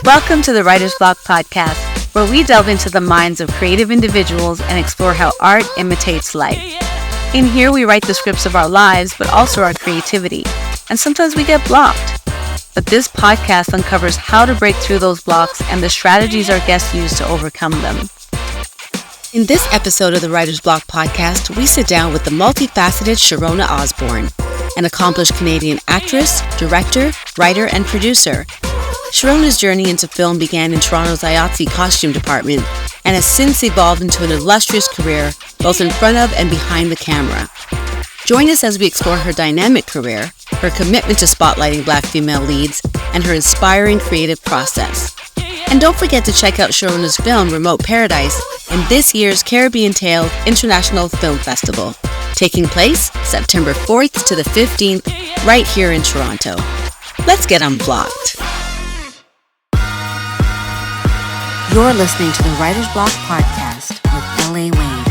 Welcome to the Writer's Block podcast, where we delve into the minds of creative individuals and explore how art imitates life. In here, we write the scripts of our lives, but also our creativity, and sometimes we get blocked. But this podcast uncovers how to break through those blocks and the strategies our guests use to overcome them. In this episode of the Writer's Block podcast, we sit down with the multifaceted Sheronna Osbourne, an accomplished Canadian actress, director, writer, and producer. Sheronna's journey into film began in Toronto's IATSE costume department and has since evolved into an illustrious career both in front of and behind the camera. Join us as we explore her dynamic career, her commitment to spotlighting Black female leads, and her inspiring creative process. And don't forget to check out Sheronna's film, Remote Paradise, in this year's CaribbeanTales International Film Festival, taking place September 4th to the 15th, right here in Toronto. Let's get unblocked. You're listening to the Writer's Block podcast with L.A. Wade.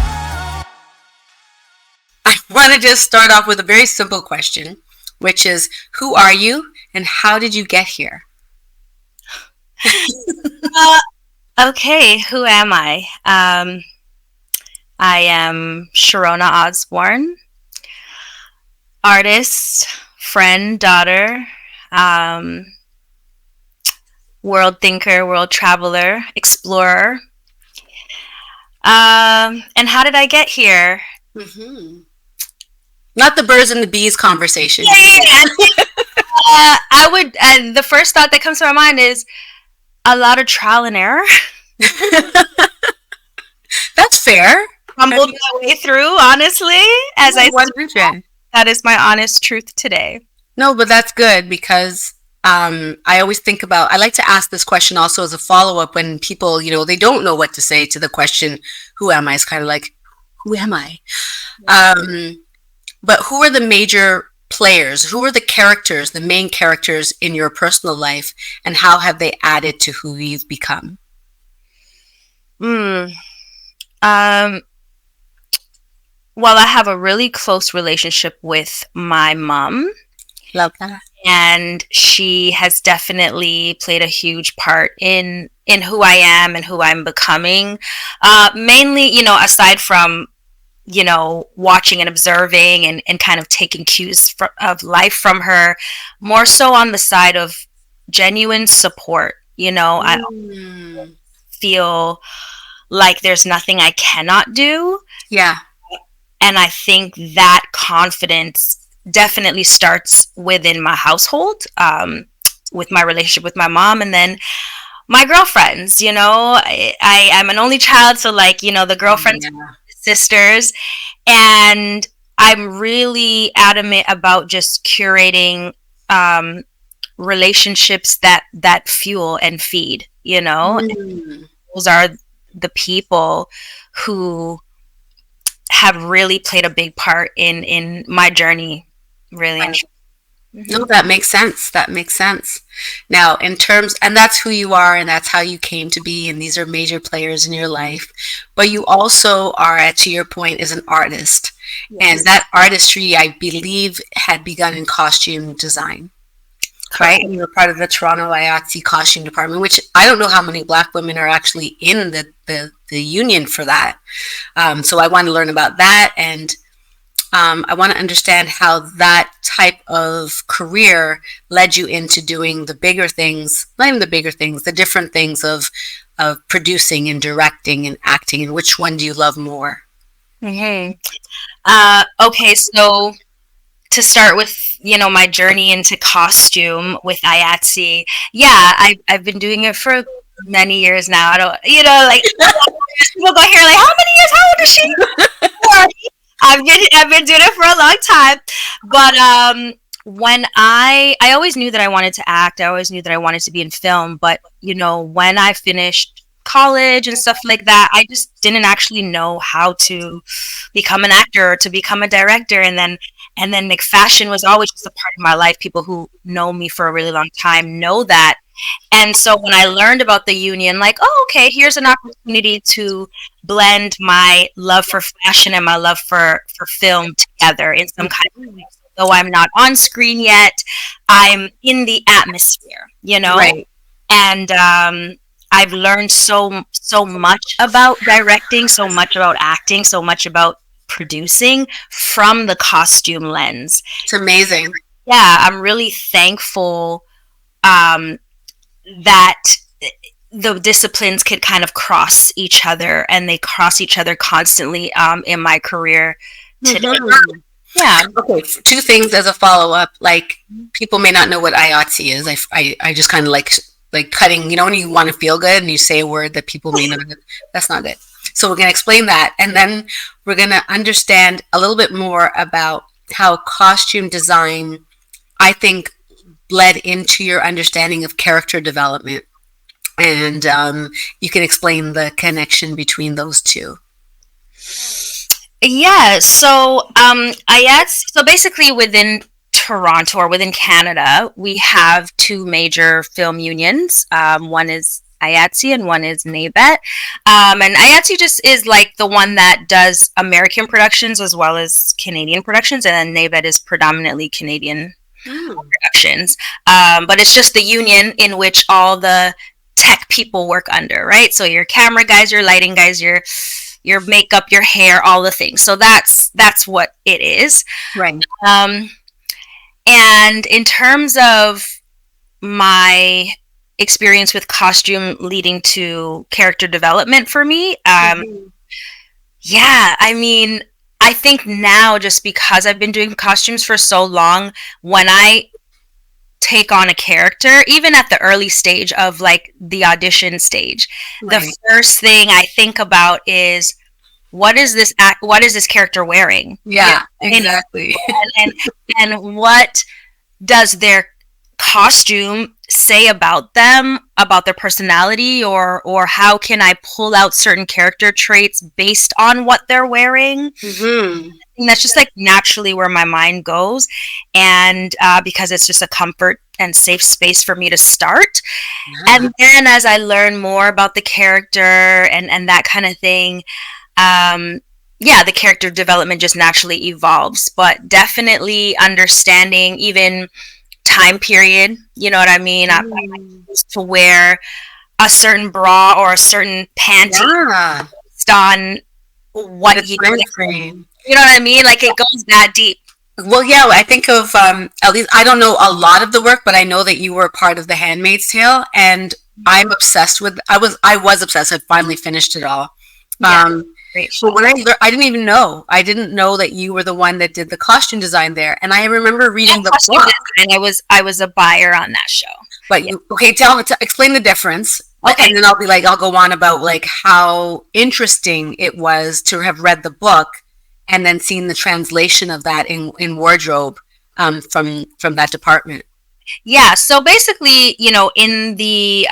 I want to just start off with a very simple question, which is, who are you and how did you get here? Okay, who am I? I am Sheronna Osbourne, artist, friend, daughter, world thinker, world traveler, explorer. And how did I get here? Mm-hmm. Not the birds and the bees conversation. Yeah. And the first thought that comes to my mind is a lot of trial and error. That's fair. Humbled my way through, honestly, as I said. That is my honest truth today. No, but that's good because I always think about, I like to ask this question also as a follow-up when people, they don't know what to say to the question, who am I? It's kind of like, who am I? But who are the major players? Who are the characters, the main characters in your personal life, and how have they added to who you've become? Well, I have a really close relationship with my mom. Love that. And she has definitely played a huge part in who I am and who I'm becoming. Mainly, aside from, watching and observing and kind of taking cues of life from her, more so on the side of genuine support. I don't feel like there's nothing I cannot do. Yeah. And I think that confidence definitely starts within my household, with my relationship with my mom, and then my girlfriends. I'm an only child, so the girlfriends, sisters, and I'm really adamant about just curating relationships that fuel and feed. And those are the people who have really played a big part in my journey. Really. Right. No, that makes sense. Now, and that's who you are, and that's how you came to be, and these are major players in your life. But you also are, to your point, is an artist. Yes. And that artistry, I believe, had begun in costume design. Right? And you were part of the Toronto IATSE costume department, which I don't know how many Black women are actually in the union for that. So I want to learn about that, and I want to understand how that type of career led you into doing the bigger things, not even the bigger things, the different things of producing and directing and acting, and which one do you love more? Okay, so to start with, my journey into costume with IATSE, I've been doing it for many years now. I don't, people go here like, how many years? How old is she? I've been doing it for a long time, but when I always knew that I wanted to act. I always knew that I wanted to be in film. But when I finished college and stuff like that, I just didn't actually know how to become an actor or to become a director. And then fashion was always just a part of my life. People who know me for a really long time know that. And so when I learned about the union, okay, here's an opportunity to blend my love for fashion and my love for film together in some kind of way. Though I'm not on screen yet, I'm in the atmosphere, Right. And I've learned so much about directing, so much about acting, so much about producing from the costume lens. It's amazing. Yeah, I'm really thankful that the disciplines could kind of cross each other, and they cross each other constantly in my career today. Mm-hmm. Yeah. Okay, two things as a follow-up. Like, people may not know what IATSE is. I just kind of like cutting, when you want to feel good and you say a word that people may not, that's not it. So we're going to explain that. And then we're going to understand a little bit more about how costume design, I think, bled into your understanding of character development. And you can explain the connection between those two. Yeah, so so basically within Toronto or within Canada, we have two major film unions. One is IATSE and one is NABET. And IATSE just is like the one that does American productions as well as Canadian productions, and then NABET is predominantly Canadian productions. But it's just the union in which all the tech people work under, right? So your camera guys, your lighting guys, your makeup, your hair, all the things. So that's what it is. Right. And in terms of my experience with costume leading to character development for me, yeah, I mean, I think now, just because I've been doing costumes for so long, when I take on a character, even at the early stage of like the audition stage, right, the first thing I think about is, what is this character wearing? Yeah, exactly. And what does their costume say about them, about their personality, or how can I pull out certain character traits based on what they're wearing? Mm-hmm. And that's just like naturally where my mind goes, and because it's just a comfort and safe space for me to start. Yeah. And then as I learn more about the character and that kind of thing, the character development just naturally evolves. But definitely understanding even time period, you know what I mean? I used to wear a certain bra or a certain panty based on what you know what I mean? Like, it goes that deep. Well, yeah, I think of, at least, I don't know a lot of the work, but I know that you were part of the Handmaid's Tale, and I'm obsessed with, I was obsessed. I finally finished it all. Yeah, great. But when I didn't know that you were the one that did the costume design there. And I remember reading the book. And I was a buyer on that show. But explain the difference. Okay. And then I'll go on about like how interesting it was to have read the book and then seen the translation of that in wardrobe from that department. Yeah. So basically, in the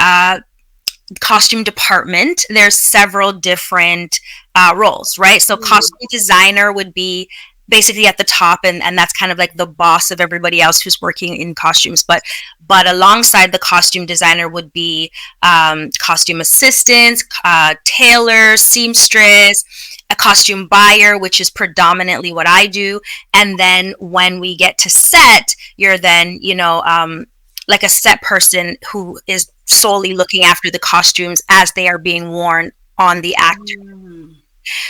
costume department, there's several different roles, right? So costume designer would be basically at the top, and that's kind of like the boss of everybody else who's working in costumes. But alongside the costume designer would be costume assistants, tailors, seamstress, a costume buyer, which is predominantly what I do. And then when we get to set, you're then, like a set person who is solely looking after the costumes as they are being worn on the actor.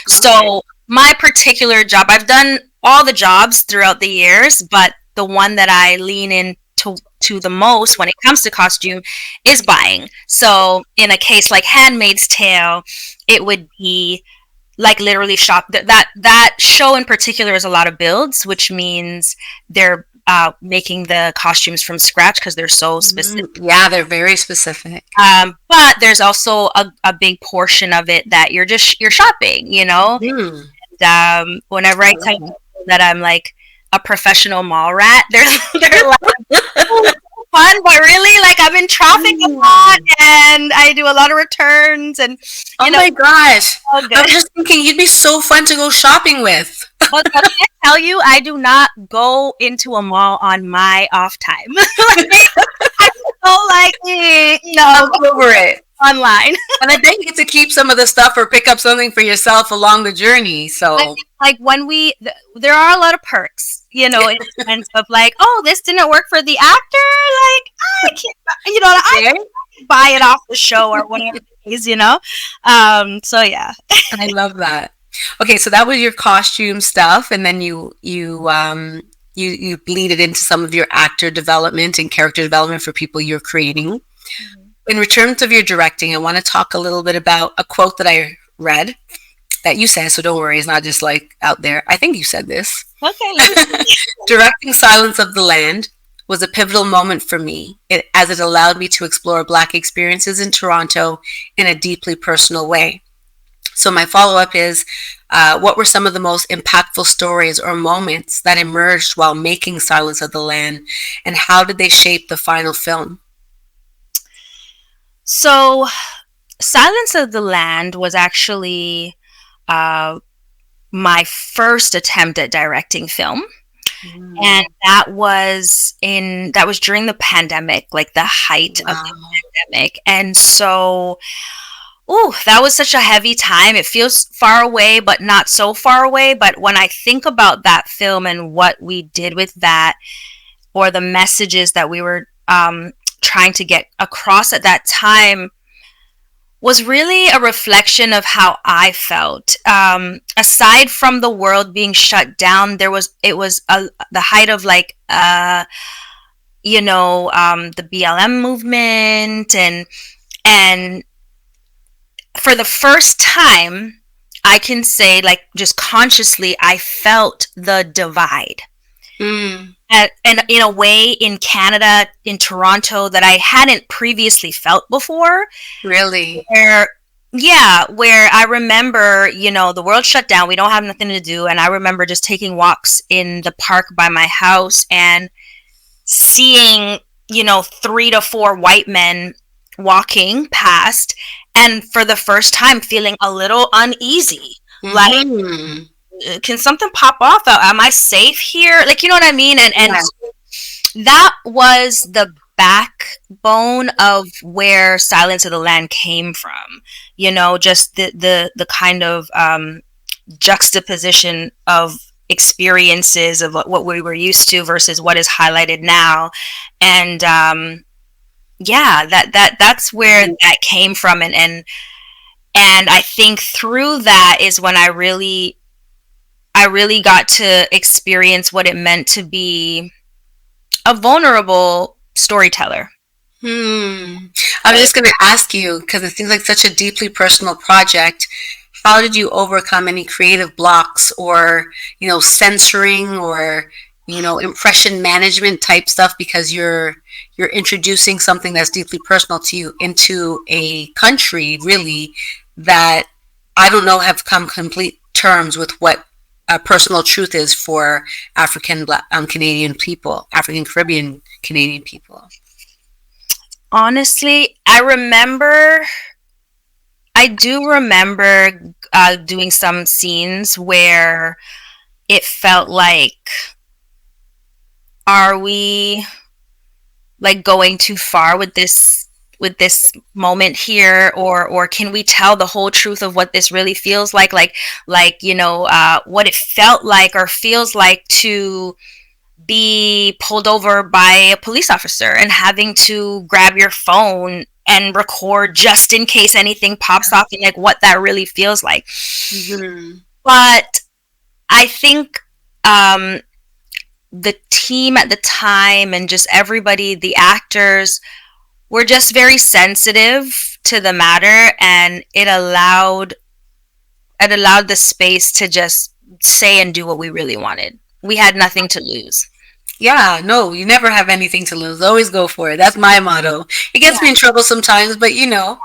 So my particular job, I've done all the jobs throughout the years, but the one that I lean in to the most when it comes to costume is buying. So in a case like Handmaid's Tale, it would be like literally shop. That show in particular is a lot of builds, which means they're making the costumes from scratch because they're so specific. Yeah, they're very specific. But there's also a big portion of it that you're shopping, And, whenever I tell people that I'm like a professional mall rat, they're like, fun, but really, like, I'm in traffic a lot, and I do a lot of returns, and my gosh, I was just thinking you'd be so fun to go shopping with. But can I tell you, I do not go into a mall on my off time. I'm over it. Online. And I think you get to keep some of the stuff or pick up something for yourself along the journey. So, like, when there are a lot of perks, in sense of like, oh, this didn't work for the actor. Like, I can't, buy it off the show or whatever it is, So yeah. I love that. Okay, so that was your costume stuff, and then you bleed it into some of your actor development and character development for people you're creating. In terms of your directing, I want to talk a little bit about a quote that I read that you said, so don't worry, it's not just like out there. I think you said this. Okay. Directing Silence of the Land was a pivotal moment for me, as it allowed me to explore Black experiences in Toronto in a deeply personal way. So my follow-up is, what were some of the most impactful stories or moments that emerged while making Silence of the Land, and how did they shape the final film? So, Silence of the Land was actually my first attempt at directing film. And that was during the pandemic, like the height of the pandemic. And so, that was such a heavy time. It feels far away, but not so far away. But when I think about that film and what we did with that, or the messages that we were trying to get across at that time, was really a reflection of how I felt. Aside from the world being shut down, it was the height of like, the BLM movement, and for the first time, I can say, like, just consciously, I felt the divide. And in a way, in Canada, in Toronto, that I hadn't previously felt before. Really? Where I remember, the world shut down. We don't have nothing to do. And I remember just taking walks in the park by my house and seeing, 3 to 4 white men walking past. And for the first time, feeling a little uneasy. Like, can something pop off? Am I safe here? Like, you know what I mean? And that was the backbone of where Silence of the Land came from. Just the kind of juxtaposition of experiences of what we were used to versus what is highlighted now. And that's where that came from. And I think through that is when I really got to experience what it meant to be a vulnerable storyteller. I was just going to ask you, because it seems like such a deeply personal project, how did you overcome any creative blocks or, censoring or, impression management type stuff, because you're introducing something that's deeply personal to you into a country, really, that I don't know have come complete terms with what personal truth is for African Canadian people, African Caribbean Canadian people? Honestly, I do remember doing some scenes where it felt like, are we like going too far with this moment here, or can we tell the whole truth of what this really feels like what it felt like or feels like to be pulled over by a police officer and having to grab your phone and record just in case anything pops off, and like what that really feels like. But I think the team at the time and just everybody, the actors, were just very sensitive to the matter, and it allowed the space to just say and do what we really wanted. We had nothing to lose. Yeah, no, you never have anything to lose. Always go for it. That's my motto. It gets me in trouble sometimes, but it is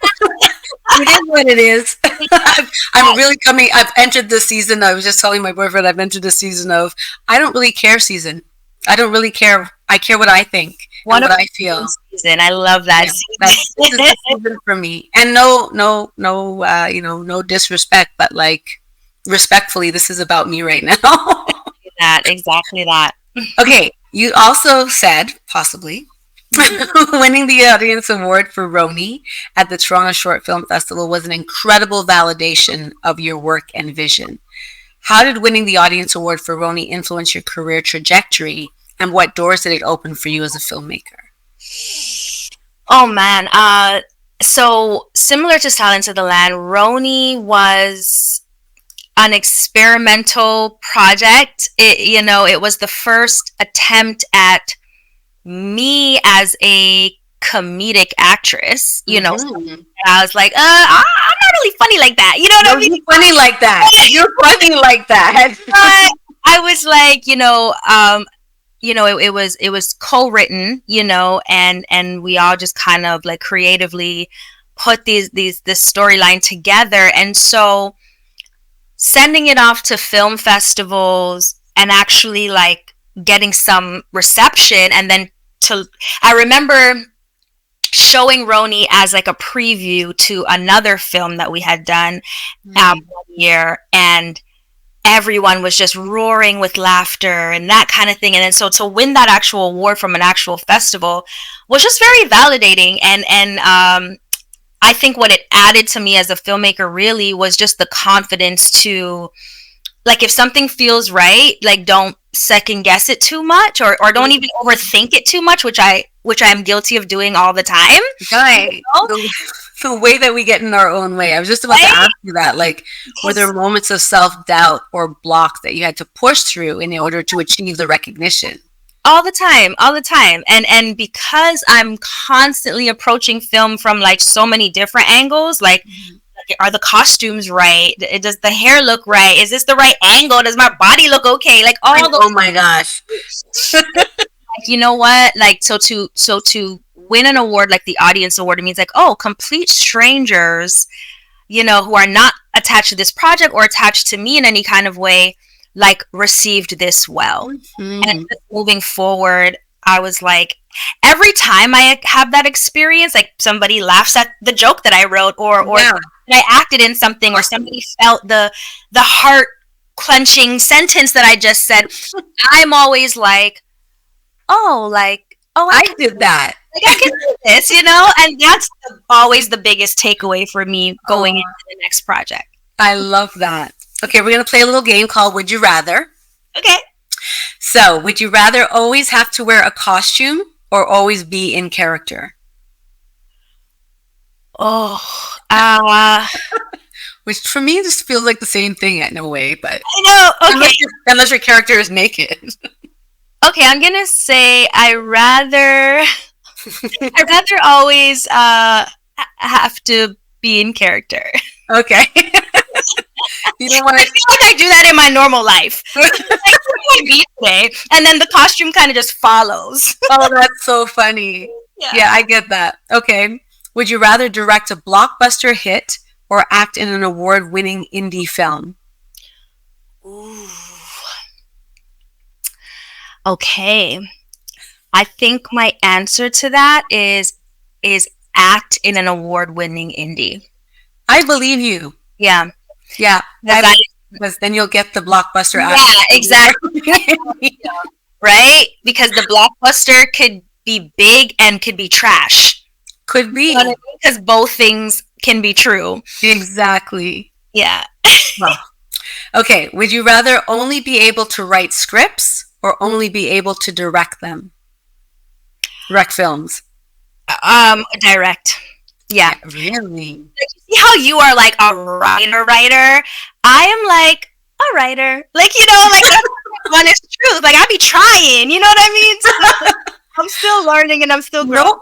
what it is. I've entered the season. I was just telling my boyfriend I've entered the season of I don't really care season. I don't really care. I care what I think and what I feel. Season. I love that. Yeah, this is the season for me. And no, disrespect, but like respectfully, this is about me right now. Exactly that. Okay, you also said possibly winning the Audience Award for Roni at the Toronto Short Film Festival was an incredible validation of your work and vision. How did winning the Audience Award for Roni influence your career trajectory, and what doors did it open for you as a filmmaker? Oh man. So similar to Silence of the Land, Roni was an experimental project. It was the first attempt at me as a comedic actress. Mhm. I was like, I'm not really funny like that. You know what I No, mean? you're funny like that. You're funny like that. But I was like, it was co-written, and we all just kind of like creatively put this storyline together. And so sending it off to film festivals and actually like getting some reception, and then I remember showing Roni as like a preview to another film that we had done one year, and everyone was just roaring with laughter and that kind of thing. And then so to win that actual award from an actual festival was just very validating. And I think what it added to me as a filmmaker really was just the confidence to, like, if something feels right, like, don't second guess it too much, or don't even overthink it too much, which I'm guilty of doing all the time. Right. The way that we get in our own way. I was just about to ask you that. Like, were there moments of self-doubt or blocks that you had to push through in order to achieve the recognition? All the time. And because I'm constantly approaching film from like so many different angles, like, are the costumes right? Does the hair look right? Is this the right angle? Does my body look okay? Like, all those. Oh my gosh. You know what? Like, so to win an award like the audience award, it means like, oh, complete strangers, who are not attached to this project or attached to me in any kind of way, like, received this well. And moving forward, I was like, every time I have that experience, like somebody laughs at the joke that I wrote, or I acted in something, or somebody felt the heart clenching sentence that I just said, I'm always like, oh, I did that. Like, I can do this, and that's always the biggest takeaway for me going into the next project. I love that. Okay, we're going to play a little game called Would You Rather. Okay. So, would you rather always have to wear a costume or always be in character? Which for me just feels like the same thing in a way, but I know. Okay. Unless your character is naked. Okay, I'm gonna say I rather always have to be in character. Okay. You don't want I feel like I do that in my normal life. Today, and then the costume kind of just follows. Oh, that's so funny. Yeah, I get that. Okay. Would you rather direct a blockbuster hit or act in an award-winning indie film? Ooh. Okay. I think my answer to that is act in an award-winning indie. I believe you. Yeah. Yeah. Because then you'll get the blockbuster. Yeah, exactly. Right? Because the blockbuster could be big and could be trash. Could be. Because both things can be true. Exactly. Yeah. Well, okay. Would you rather only be able to write scripts or only be able to direct them? Direct films. Direct. Yeah. Really? See how you are like a writer? I am like a writer. Like, like honest truth. Like, I be trying, you know what I mean? So, I'm still learning and I'm still growing.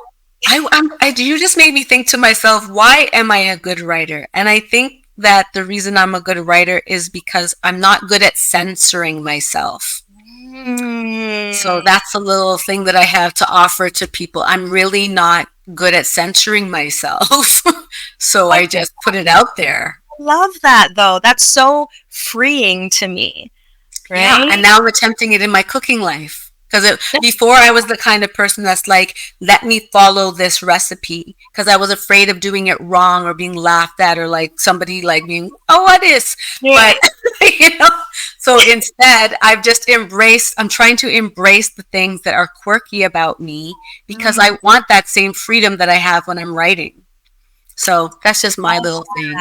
You just made me think to myself, why am I a good writer? And I think that the reason I'm a good writer is because I'm not good at censoring myself. So that's a little thing that I have to offer to people. I'm really not good at censoring myself. So I just put it out there. I love that, though. That's so freeing to me. Right? Yeah, and now I'm attempting it in my cooking life. Because before I was the kind of person that's like, let me follow this recipe. Because I was afraid of doing it wrong or being laughed at or like somebody like being, oh, what is? Yeah. But, so instead I'm trying to embrace the things that are quirky about me because I want that same freedom that I have when I'm writing. So that's just my little thing.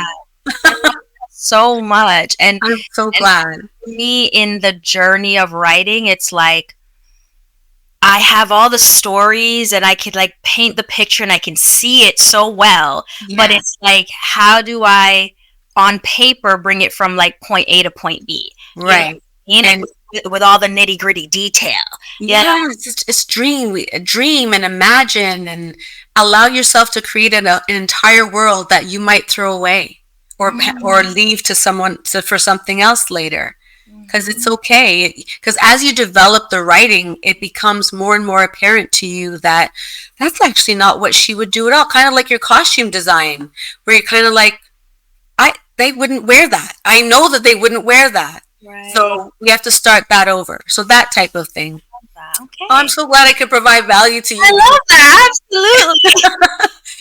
So much. And I'm so glad. For me, in the journey of writing, it's like, I have all the stories and I could like paint the picture and I can see it so well. Yeah. But it's like, how do I on paper bring it from like point A to point B? Right. And with all the nitty gritty detail. Yeah, it's dream and imagine and allow yourself to create an entire world that you might throw away or leave to someone for something else later. Because it's okay. Because as you develop the writing, it becomes more and more apparent to you that that's actually not what she would do at all. Kind of like your costume design, where you're kind of like, they wouldn't wear that. I know that they wouldn't wear that. Right. So we have to start that over. So that type of thing. Okay. I'm so glad I could provide value to you. I love that. Absolutely.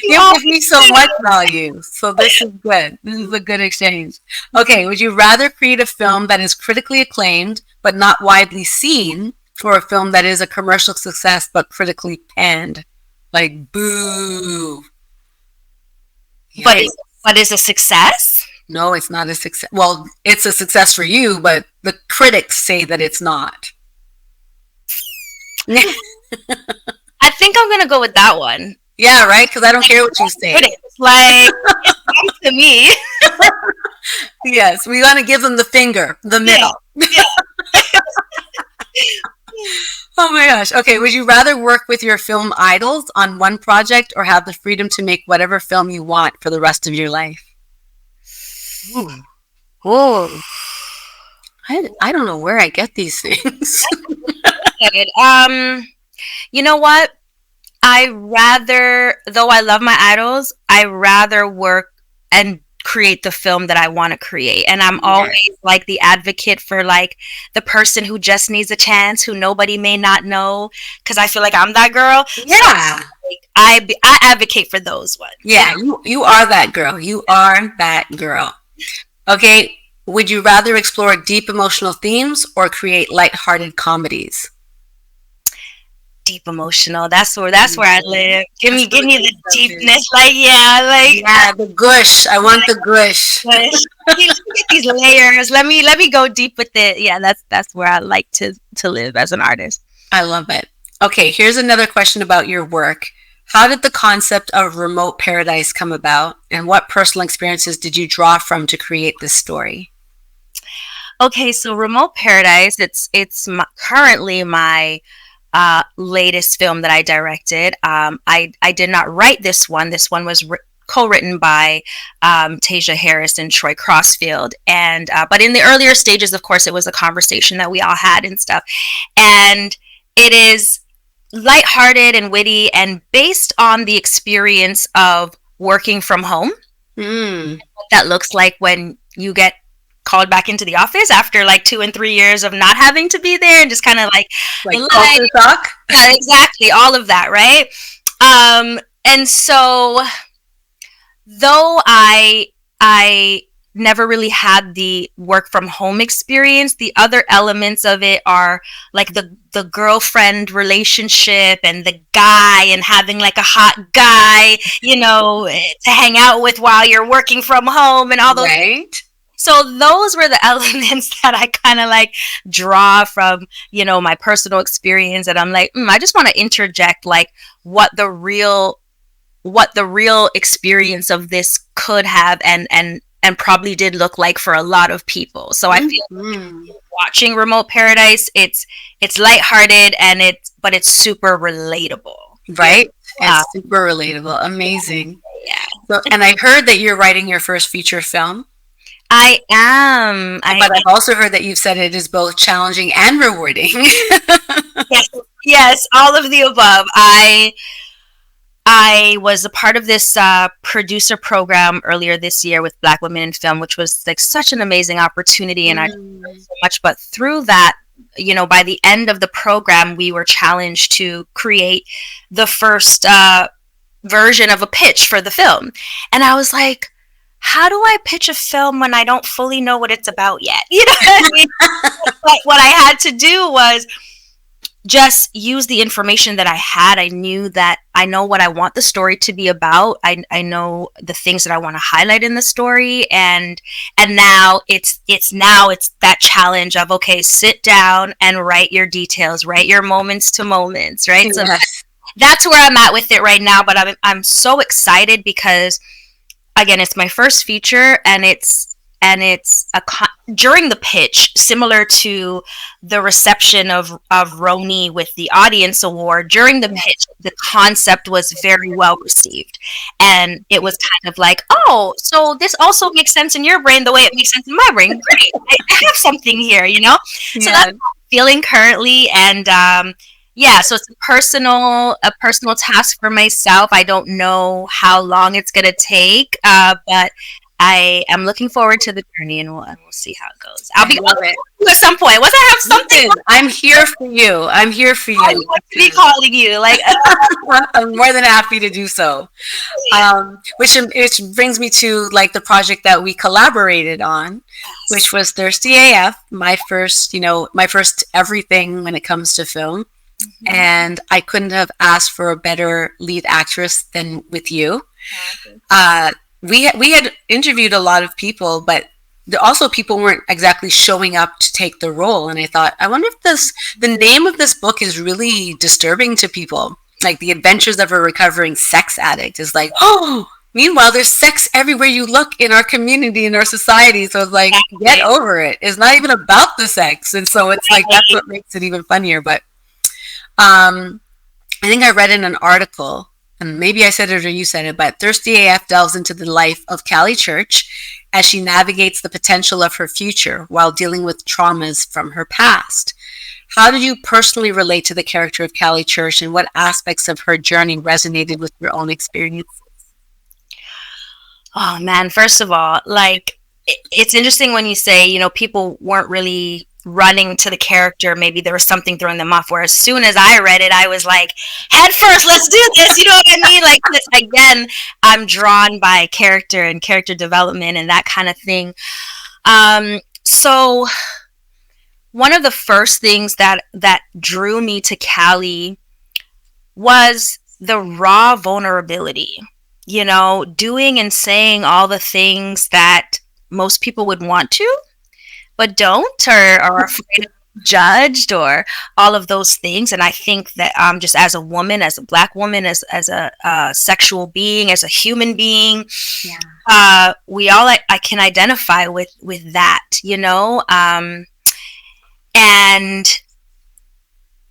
You give me so much value. So this is good. This is a good exchange. Okay. Would you rather create a film that is critically acclaimed but not widely seen, for a film that is a commercial success but critically panned? Like, boo. But is a success? No, it's not a success. Well, it's a success for you, but the critics say that it's not. I think I'm going to go with that one. Yeah, right? Because I don't care what you say. It's like, it's to me. Yes, we want to give them the finger, the middle. Yeah. Oh my gosh. Okay, would you rather work with your film idols on one project or have the freedom to make whatever film you want for the rest of your life? Ooh. Whoa. I don't know where I get these things. You know what? Though I love my idols, I rather work and create the film that I want to create. And I'm always like the advocate for like the person who just needs a chance, who nobody may not know, because I feel like I'm that girl. Yeah. So, I advocate for those ones. Yeah, you are that girl. You are that girl. Okay, would you rather explore deep emotional themes or create lighthearted comedies? Deep emotional. That's where I live. Give me the deepness. The gush. I want the gush. Get these layers. Let me go deep with it. Yeah, that's where I like to live as an artist. I love it. Okay, here's another question about your work. How did the concept of remote paradise come about, and what personal experiences did you draw from to create this story? Okay, so Remote Paradise, it's currently my latest film that I directed. I did not write this one. This one was co-written by Tasia Harris and Troy Crossfield. And but in the earlier stages, of course, it was a conversation that we all had and stuff. And it is lighthearted and witty and based on the experience of working from home. What that looks like when you get called back into the office after like 2 and 3 years of not having to be there, and just kind of like culture shock. Yeah, exactly, all of that, right? And so though I never really had the work from home experience, the other elements of it are like the girlfriend relationship and the guy, and having like a hot guy, to hang out with while you're working from home and all those. Right. So those were the elements that I kind of like draw from, my personal experience. And I'm like, I just want to interject like what the real experience of this could have and probably did look like for a lot of people. So I feel watching Remote Paradise, it's lighthearted but it's super relatable. Right? It's super relatable. Amazing. Yeah. So, and I heard that you're writing your first feature film. I am. But I've also heard that you've said it is both challenging and rewarding. Yes, all of the above. I was a part of this producer program earlier this year with Black Women in Film, which was like such an amazing opportunity, and I learned so much. But through that, by the end of the program, we were challenged to create the first version of a pitch for the film, and I was like, how do I pitch a film when I don't fully know what it's about yet? You know what I mean? But what I had to do was just use the information that I had. I knew that I know what I want the story to be about. I know the things that I want to highlight in the story, and now it's that challenge of, okay, sit down and write your details, write your moments to moments, right? Yes. So that's where I'm at with it right now. But I'm so excited because, again, it's my first feature, and it's during the pitch, similar to the reception of Roni with the audience award. During the pitch, the concept was very well received, and it was kind of like, oh, so this also makes sense in your brain the way it makes sense in my brain. Great, I have something here, you know. So that's how I'm feeling currently, and yeah, so it's a personal task for myself. I don't know how long it's gonna take, but I am looking forward to the journey, and we'll see how it goes. I'll be calling you at some point. Once I have something, I'm here for you. I'm here for you. I want to be calling you. Like, I'm more than happy to do so. Which brings me to like the project that we collaborated on, which was Thirsty AF, my first everything when it comes to film. Mm-hmm. And I couldn't have asked for a better lead actress than with you. We had interviewed a lot of people, but also people weren't exactly showing up to take the role. And I thought, I wonder if the name of this book is really disturbing to people. Like, The Adventures of a Recovering Sex Addict is like, oh, meanwhile, there's sex everywhere you look in our community, in our society. So it's like, get over it. It's not even about the sex. And so it's like, that's what makes it even funnier. But I think I read in an article, and maybe I said it or you said it, but Thirsty AF delves into the life of Callie Church as she navigates the potential of her future while dealing with traumas from her past. How did you personally relate to the character of Callie Church, and what aspects of her journey resonated with your own experiences? Oh man, first of all, like, it's interesting when you say, you know, people weren't really running to the character. Maybe there was something throwing them off, where as soon as I read it, I was like, head first, let's do this, you know what I mean? Like, again, I'm drawn by character and character development and that kind of thing. So one of the first things that drew me to Callie was the raw vulnerability, you know, doing and saying all the things that most people would want to but don't, or are afraid of being judged, or all of those things. And I think that just as a woman, as a Black woman, as a sexual being, as a human being, we all I can identify with that, you know. And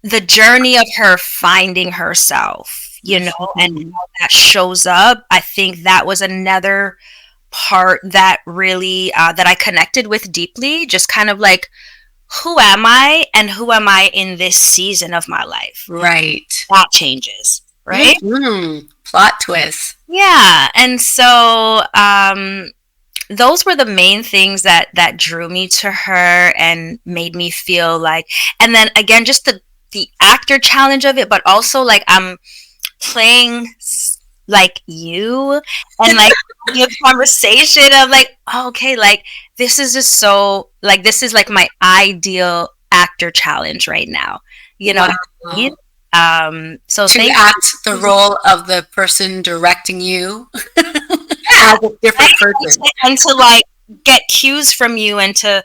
the journey of her finding herself, you know, and how that shows up, I think that was another part that really that I connected with deeply. Just kind of like, who am I, and who am I in this season of my life? Right. That changes, right? Mm-hmm. Plot twist. Yeah. And so those were the main things that drew me to her and made me feel like, and then again, just the actor challenge of it, but also like I'm playing like you, and like your conversation of like, oh, okay, like this is just so like, this is like my ideal actor challenge right now, you know. Wow. So to act the role of the person directing you as a different person, and to like get cues from you, and to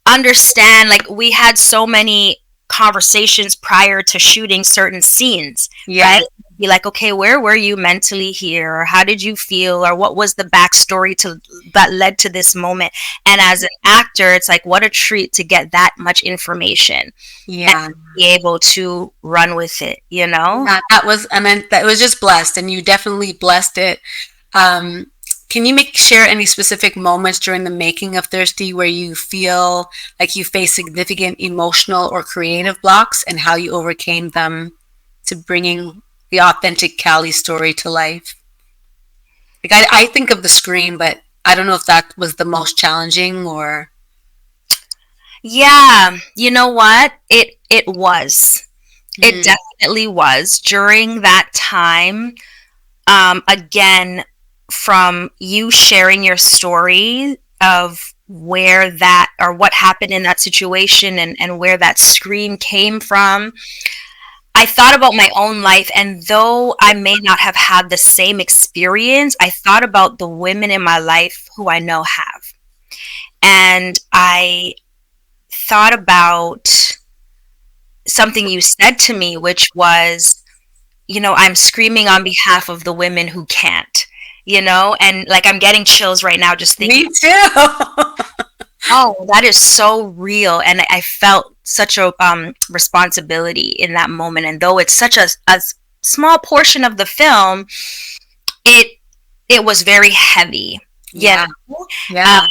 understand, like, we had so many conversations prior to shooting certain scenes, right? Be like, okay, where were you mentally here, or how did you feel, or what was the backstory that led to this moment? And as an actor, it's like, what a treat to get that much information, and be able to run with it, you know. That was just blessed, and you definitely blessed it. Can you share any specific moments during the making of Thirsty where you feel like you face significant emotional or creative blocks, and how you overcame them to bringing the authentic Callie story to life? Like, I think of the scream, but I don't know if that was the most challenging, or. Yeah, you know what? It was. It definitely was during that time. Again, from you sharing your story of where that, or what happened in that situation, and where that scream came from. I thought about my own life, and though I may not have had the same experience, I thought about the women in my life who I know have. And I thought about something you said to me, which was, I'm screaming on behalf of the women who can't, and like I'm getting chills right now just thinking. Me too. Oh, that is so real. And I felt such a responsibility in that moment. And though it's such a small portion of the film, it was very heavy. Yeah. Yeah.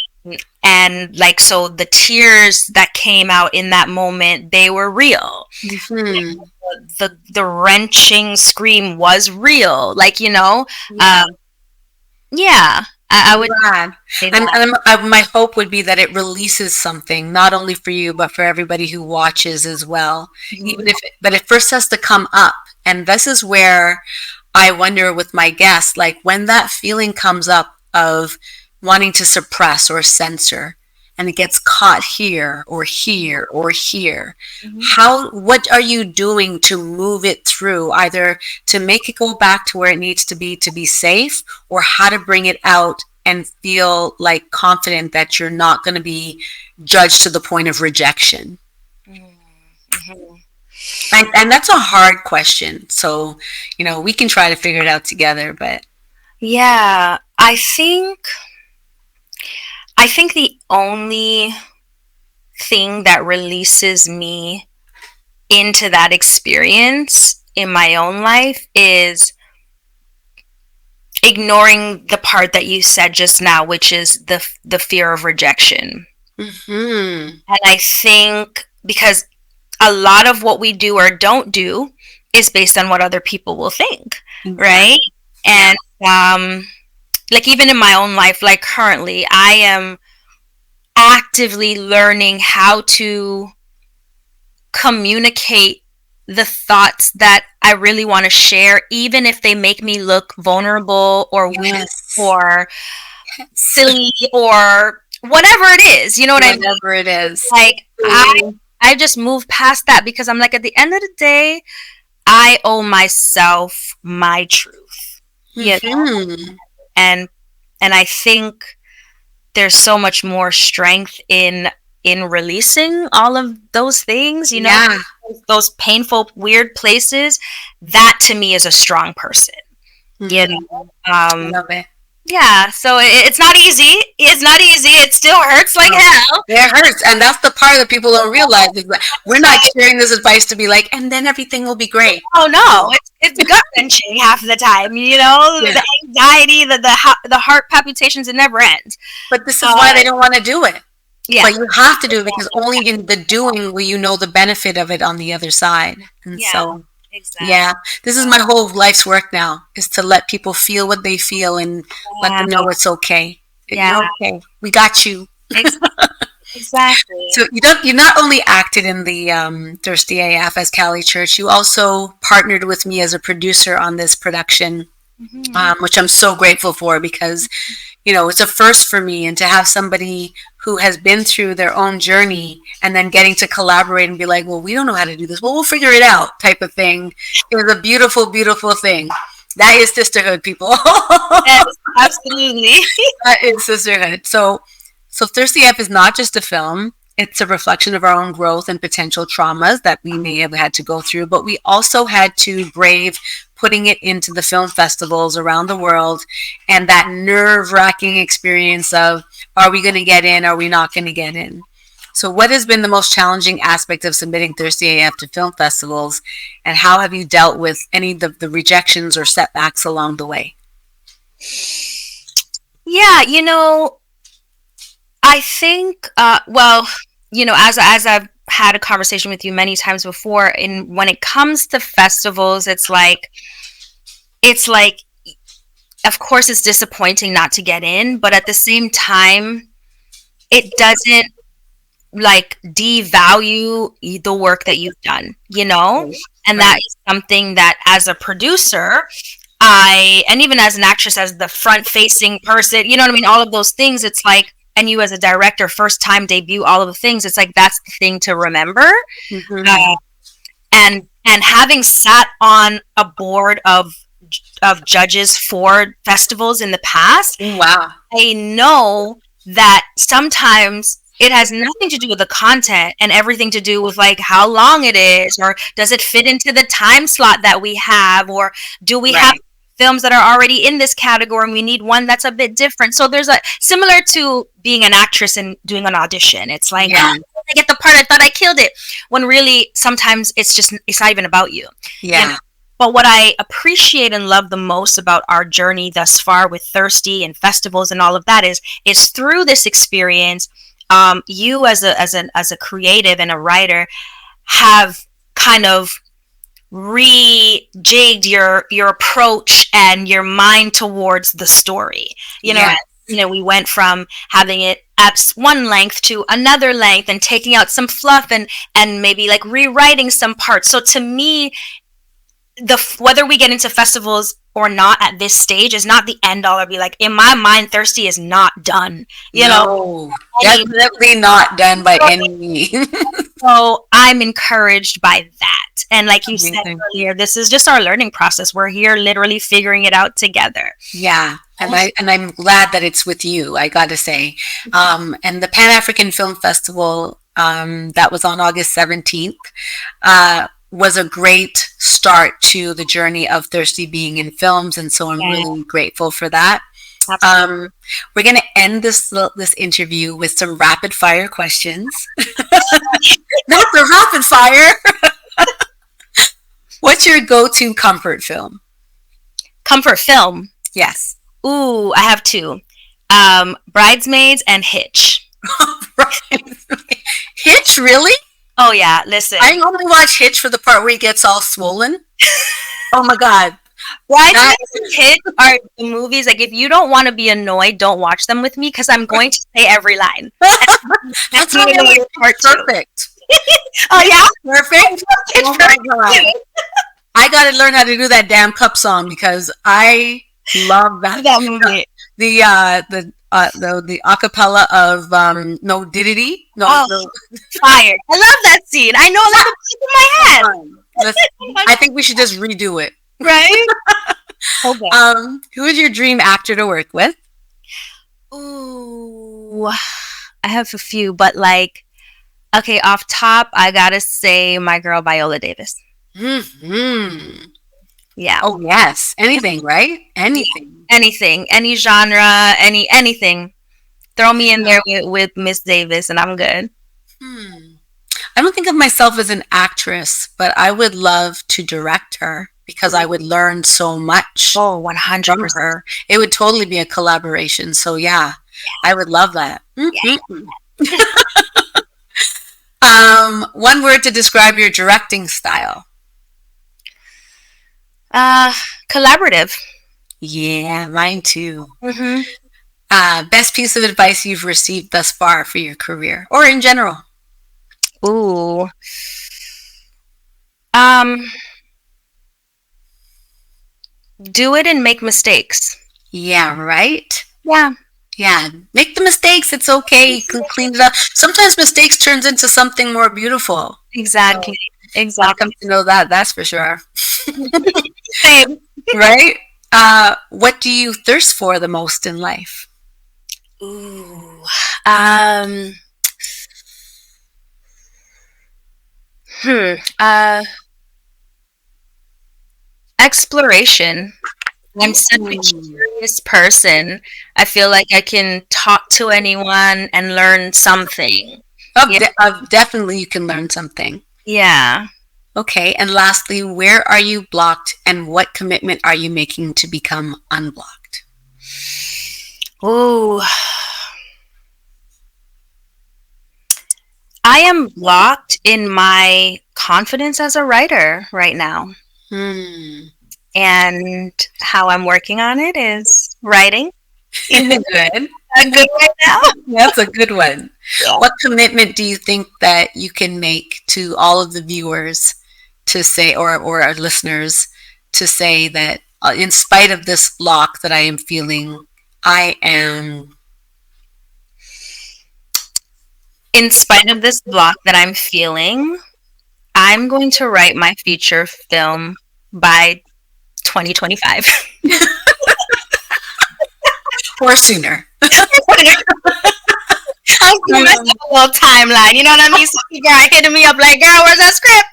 And like, so the tears that came out in that moment, they were real. Mm-hmm. The wrenching scream was real. Like, Yeah. I would say that. And my hope would be that it releases something, not only for you, but for everybody who watches as well. Mhm. But it first has to come up. And this is where I wonder with my guests, like when that feeling comes up of wanting to suppress or censor, and it gets caught here or here or here, what are you doing to move it through, either to make it go back to where it needs to be safe, or how to bring it out and feel like confident that you're not going to be judged to the point of rejection? Mm-hmm. And that's a hard question. So, we can try to figure it out together, but Yeah, I think the only thing that releases me into that experience in my own life is ignoring the part that you said just now, which is the fear of rejection. Mm-hmm. And I think because a lot of what we do or don't do is based on what other people will think, right? And like even in my own life, like currently, I am actively learning how to communicate the thoughts that I really want to share, even if they make me look vulnerable or weak or silly or whatever it is. You know what I mean? Whatever it is. Like I just moved past that because I'm like, at the end of the day, I owe myself my truth. Mm-hmm. And I think there's so much more strength in releasing all of those things, those painful, weird places. That to me is a strong person. Love it. Yeah, so it's not easy. It's not easy. It still hurts like hell. It hurts, and that's the part that people don't realize. Is that we're not sharing this advice to be like, and then everything will be great. Oh no, it's gut wrenching half the time. The anxiety, the heart palpitations, it never ends. But this is why they don't want to do it. Yeah, but you have to do it because only in the doing will you know the benefit of it on the other side. And so. Exactly. Yeah, this is my whole life's work now, is to let people feel what they feel and let them know it's okay. Yeah. You're okay. We got you. Exactly. So you not only acted in the Thirsty AF as Cali Church, you also partnered with me as a producer on this production, which I'm so grateful for because, it's a first for me, and to have somebody who has been through their own journey and then getting to collaborate and be like, well, we don't know how to do this. Well, we'll figure it out type of thing. It was a beautiful, beautiful thing. That is sisterhood, people. Yes, absolutely. That is sisterhood. So Thirsty F is not just a film. It's a reflection of our own growth and potential traumas that we may have had to go through, but we also had to brave putting it into the film festivals around the world, and that nerve-wracking experience of, are we going to get in? Are we not going to get in? So what has been the most challenging aspect of submitting Thirsty AF to film festivals, and how have you dealt with any of the rejections or setbacks along the way? Yeah, I think, as I've had a conversation with you many times before, when it comes to festivals, it's like, of course it's disappointing not to get in, but at the same time, it doesn't like devalue the work that you've done, and that is something that as a producer, and even as an actress, as the front facing person, you know what I mean? All of those things, it's like, and you as a director, first time debut, all of the things, it's like, that's the thing to remember. And And having sat on a board of judges for festivals in the past, Wow. I know that sometimes it has nothing to do with the content and everything to do with like how long it is, or does it fit into the time slot that we have, or do we have films that are already in this category and we need one that's a bit different. So there's a similar to being an actress and doing an audition. It's like, I get the part, I thought I killed it, when really sometimes it's not even about you. Yeah. But what I appreciate and love the most about our journey thus far with Thirsty and festivals and all of that is through this experience, you as a creative and a writer have kind of rejigged your approach and your mind towards the story. You know, we went from having it at one length to another length and taking out some fluff and maybe like rewriting some parts. So to me, whether we get into festivals or not at this stage is not the end all. Or be like, in my mind, Thirsty is not done. You know, definitely not done by any means. So I'm encouraged by that. And like you said earlier, this is just our learning process. We're here literally figuring it out together. Yeah. And I'm glad that it's with you, I got to say. And the Pan-African Film Festival that was on August 17th was a great start to the journey of Thirsty being in films. And so I'm really grateful for that. We're going to end this interview with some rapid fire questions. Not the rapid fire. What's your go-to comfort film? Comfort film? Yes. Ooh, I have two. Bridesmaids and Hitch. Hitch, really? Oh yeah, listen. I only watch Hitch for the part where he gets all swollen. Oh my God. Bridesmaids and Hitch are the movies, like, if you don't want to be annoyed, don't watch them with me, because I'm going to say every line. That's perfect. Oh yeah? Perfect? Oh my God. I got to learn how to do that damn cup song because I love that movie. The acapella of No Diddity. No, fire. I love that scene. I know that in my head. I think we should just redo it. Right? Okay. Who is your dream actor to work with? Ooh, I have a few, but like, okay, off top, I gotta say my girl Viola Davis. Mm-hmm. Yeah. Oh yes. Anything, right? Anything. Anything. Any genre. Anything. Throw me in there with Miss Davis, and I'm good. I don't think of myself as an actress, but I would love to direct her because I would learn so much. Oh, 100%. From her. It would totally be a collaboration. So yeah, I would love that. Mm-hmm. One word to describe your directing style. Collaborative. Yeah, mine too. Mm-hmm. Best piece of advice you've received thus far for your career or in general? Ooh. Do it and make mistakes. Yeah, right? Yeah. Yeah, make the mistakes. It's okay. You can clean it up. Sometimes mistakes turns into something more beautiful. Exactly. So, exactly. I've come to know that. That's for sure. Same. Right? What do you thirst for the most in life? Ooh. Exploration. I'm such a curious person. I feel like I can talk to anyone and learn something. Definitely you can learn something. Yeah. Okay, and lastly, where are you blocked and what commitment are you making to become unblocked? Ooh. I am blocked in my confidence as a writer right now. And how I'm working on it is writing. Is it good? A good right now? That's a good one. Yeah. What commitment do you think that you can make to all of the viewers to say, or our listeners, to say that in spite of this block that I am feeling, I am... In spite of this block that I'm feeling, I'm going to write my feature film by 2025. Or sooner. I'm giving myself a little timeline. You know what I mean? So people are hitting me up like, girl, where's that script?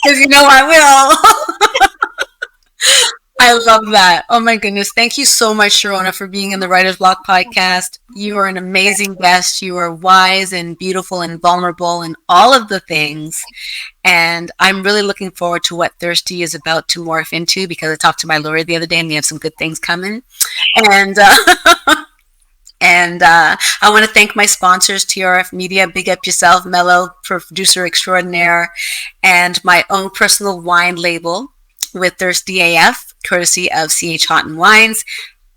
Because you know I will. I love that. Oh my goodness. Thank you so much, Sheronna, for being in the Writer's Block podcast. You are an amazing guest. You are wise and beautiful and vulnerable and all of the things. And I'm really looking forward to what Thirsty is about to morph into, because I talked to my lawyer the other day and we have some good things coming. And I want to thank my sponsors, TRF Media, big up yourself, Mello, producer extraordinaire, and my own personal wine label with Thirsty AF, courtesy of CH Hot and Wines.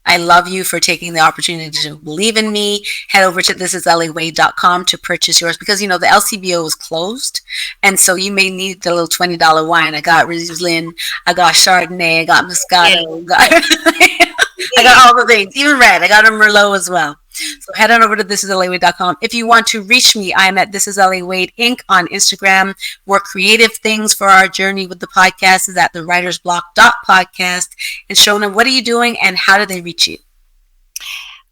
I love you for taking the opportunity to believe in me. Head over to thisislaWade.com to purchase yours, because, you know, the LCBO is closed. And so you may need the little $20 wine. I got Riesling, I got Chardonnay, I got Moscato, I got all the things, even red. I got a Merlot as well. So head on over to thisislaWade.com. If you want to reach me, I'm at This Is LA Wade Inc. on Instagram. More creative things for our journey with the podcast is at the writersblock.podcast. And Sheronna, what are you doing and how do they reach you?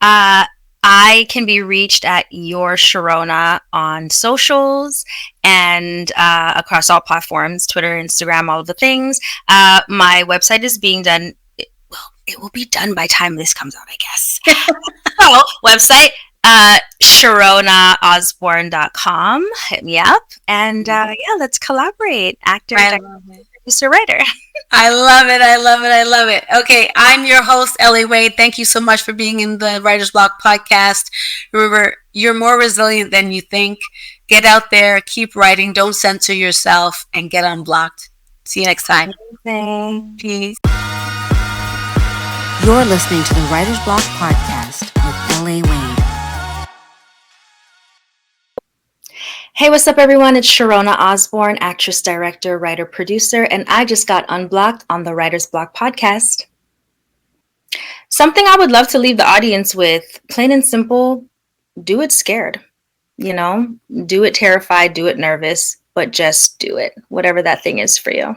I can be reached at Your Sheronna on socials and across all platforms, Twitter, Instagram, all of the things. My website is being done. It will be done by time this comes out, I guess. So, website, SheronnaOsbourne.com. Hit me up. And let's collaborate. Actor, producer, writer. I love it. I love it. I love it. Okay, I'm your host, Ellie Wade. Thank you so much for being in the Writer's Block podcast. Remember, you're more resilient than you think. Get out there, keep writing, don't censor yourself, and get unblocked. See you next time. Peace. You're listening to the Writer's Block podcast with L.A. Wade. Hey, what's up, everyone? It's Sheronna Osbourne, actress, director, writer, producer, and I just got unblocked on the Writer's Block podcast. Something I would love to leave the audience with, plain and simple, do it scared. You know, do it terrified, do it nervous, but just do it, whatever that thing is for you.